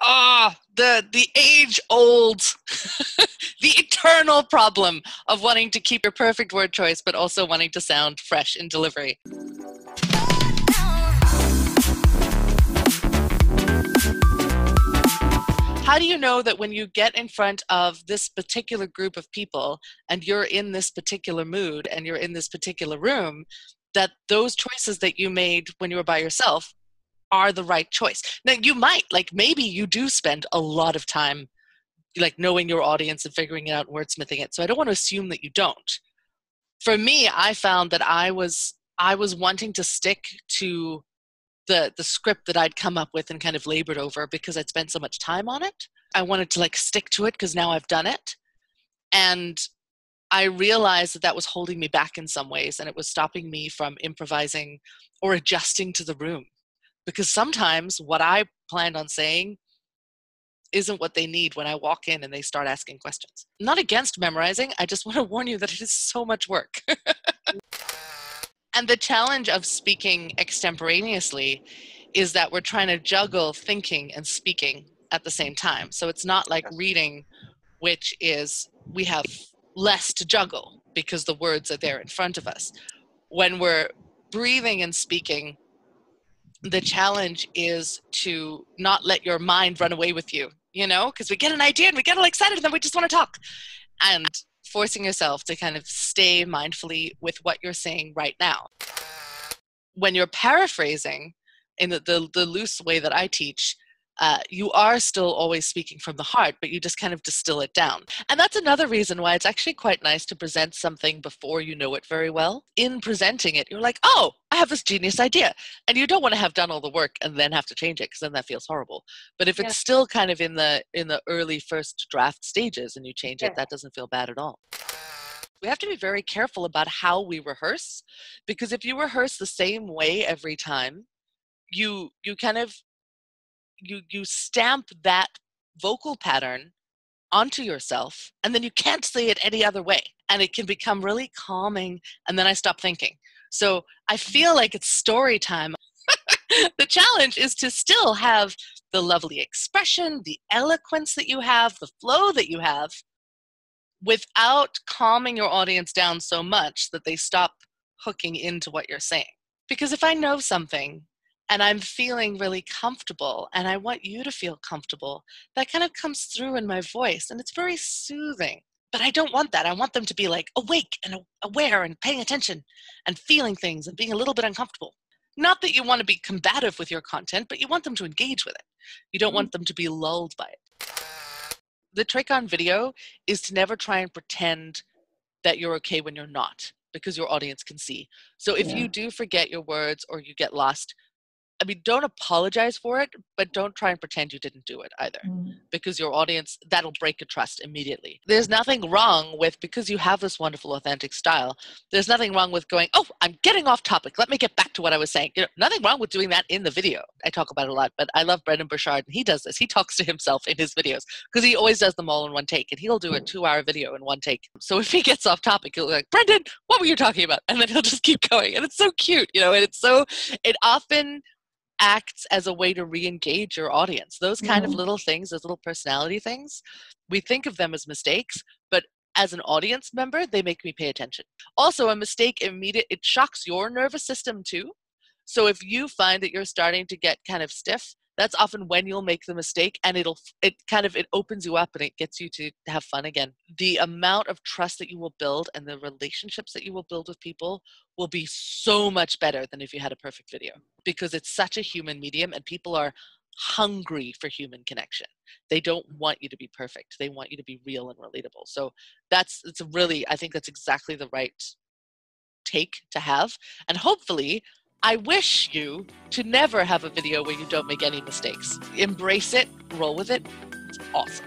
The age old, the eternal problem of wanting to keep your perfect word choice, but also wanting to sound fresh in delivery. How do you know that when you get in front of this particular group of people and you're in this particular mood and you're in this particular room, that those choices that you made when you were by yourself are the right choice? Now, you might, like, maybe you do spend a lot of time, like, knowing your audience and figuring it out and wordsmithing it. So I don't want to assume that you don't. For me, I found that I was wanting to stick to the script that I'd come up with and kind of labored over because I'd spent so much time on it. I wanted to, like, stick to it because now I've done it. And I realized that that was holding me back in some ways, and it was stopping me from improvising or adjusting to the room. Because sometimes what I planned on saying isn't what they need when I walk in and they start asking questions. I'm not against memorizing. I just want to warn you that it is so much work. And the challenge of speaking extemporaneously is that we're trying to juggle thinking and speaking at the same time. So it's not like reading, which is we have less to juggle because the words are there in front of us. When we're breathing and speaking, the challenge is to not let your mind run away with you, you know, because we get an idea and we get all excited and then we just want to talk. And forcing yourself to kind of stay mindfully with what you're saying right now. When you're paraphrasing, in the loose way that I teach, you are still always speaking from the heart, but you just kind of distill it down. And that's another reason why it's actually quite nice to present something before you know it very well. In presenting it, you're like, oh, I have this genius idea. And you don't want to have done all the work and then have to change it, because then that feels horrible. But if it's still kind of in the early first draft stages and you change it, that doesn't feel bad at all. We have to be very careful about how we rehearse, because if you rehearse the same way every time, you kind of you stamp that vocal pattern onto yourself, and then you can't say it any other way, and it can become really calming, and then I stop thinking. So I feel like it's story time. The challenge is to still have the lovely expression, the eloquence that you have, the flow that you have, without calming your audience down so much that they stop hooking into what you're saying. Because if I know something and I'm feeling really comfortable and I want you to feel comfortable, that kind of comes through in my voice and it's very soothing. But I don't want that. I want them to be like awake and aware and paying attention and feeling things and being a little bit uncomfortable. Not that you want to be combative with your content, but you want them to engage with it. You don't want them to be lulled by it. The trick on video is to never try and pretend that you're okay when you're not, because your audience can see. So if you do forget your words or you get lost, I mean, don't apologize for it, but don't try and pretend you didn't do it either, because your audience, that'll break your trust immediately. There's nothing wrong with, because you have this wonderful, authentic style, there's nothing wrong with going, oh, I'm getting off topic. Let me get back to what I was saying. You know, nothing wrong with doing that in the video. I talk about it a lot, but I love Brendon Burchard, and he does this. He talks to himself in his videos because he always does them all in one take, and he'll do a 2-hour video in one take. So if he gets off topic, he'll be like, Brendon, what were you talking about? And then he'll just keep going. And it's so cute, you know, and it often acts as a way to re-engage your audience. Those kind of little things, those little personality things, we think of them as mistakes, but as an audience member, they make me pay attention. Also, a mistake it shocks your nervous system too. So if you find that you're starting to get kind of stiff, that's often when you'll make the mistake, and it opens you up and it gets you to have fun again. The amount of trust that you will build and the relationships that you will build with people will be so much better than if you had a perfect video, because it's such a human medium and people are hungry for human connection. They don't want you to be perfect. They want you to be real and relatable. So I think that's exactly the right take to have. And hopefully, I wish you to never have a video where you don't make any mistakes. Embrace it, roll with it. It's awesome.